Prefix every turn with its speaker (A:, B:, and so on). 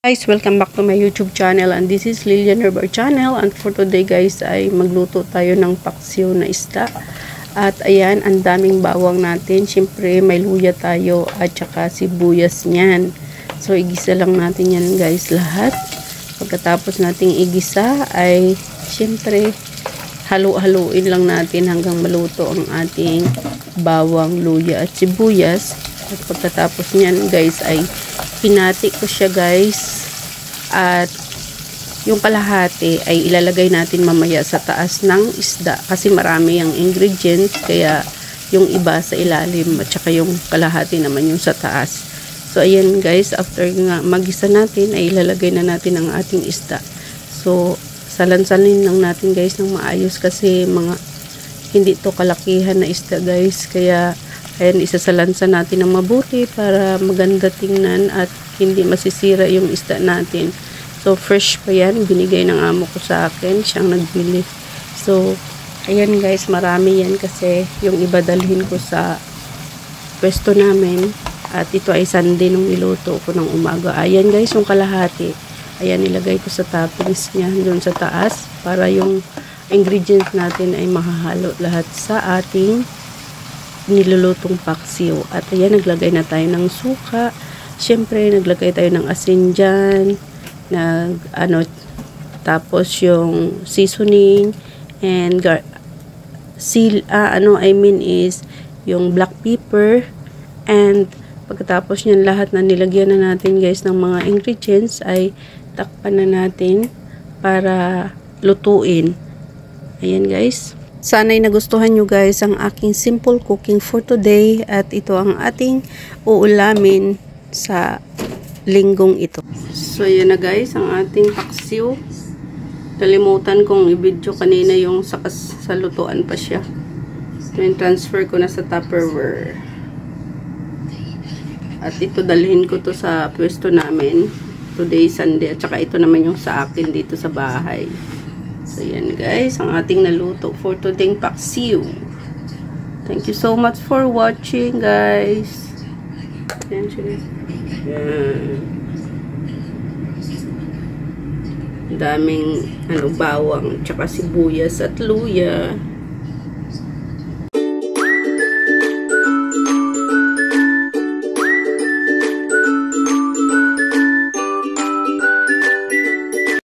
A: Guys, welcome back to my YouTube channel, and this is Lilian Herbar channel, and for today guys ay magluto tayo ng paksiw na isda. At ayan, ang daming bawang natin. Siyempre may luya tayo at saka sibuyas niyan. So igisa lang natin yan guys lahat. Pagkatapos nating igisa ay siyempre halu-haluin lang natin hanggang maluto ang ating bawang, luya at sibuyas. At pagkatapos niyan guys ay hinati ko siya guys, at yung kalahati ay ilalagay natin mamaya sa taas ng isda kasi marami ang ingredients, kaya yung iba sa ilalim at saka yung kalahati naman yung sa taas. So ayan guys, after nga magisa natin ay ilalagay na natin ang ating isda. So salansalin lang natin guys ng maayos kasi hindi to kalakihan na isda guys, kaya ayan, isasalansa natin ng mabuti para maganda tingnan at hindi masisira yung isda natin. So, fresh pa yan. Binigay ng amo ko sa akin. Siyang nagbili. So, ayan guys, marami yan kasi yung iba dalhin ko sa pwesto namin. At ito ay Sunday nung niluto ko ng umaga. Ayan guys, yung kalahati. Ayan, nilagay ko sa toppings niya doon sa taas para yung ingredients natin ay mahahalo lahat sa ating nilulutong paksiw. At ayan, naglagay na tayo ng suka. Syempre, naglagay tayo ng asin dyan. Tapos yung seasoning and yung black pepper. And pagkatapos nyan lahat na nilagyan na natin guys ng mga ingredients ay takpan na natin para lutuin. Ayan guys. Sana'y nagustuhan nyo guys ang aking simple cooking for today, at ito ang ating uulamin sa linggong ito. So yan na guys ang ating paksiw. Kalimutan kong i-video kanina yung sa lutuan pa siya. So yung transfer ko na sa Tupperware. At ito dalhin ko to sa pwesto namin. Today Sunday, at saka ito naman yung sa akin dito sa bahay. So, yan guys, ang ating naluto for today's paksiw. Thank you so much for watching, guys. Yan siya. Yan. Daming bawang, tsaka sibuyas at luya.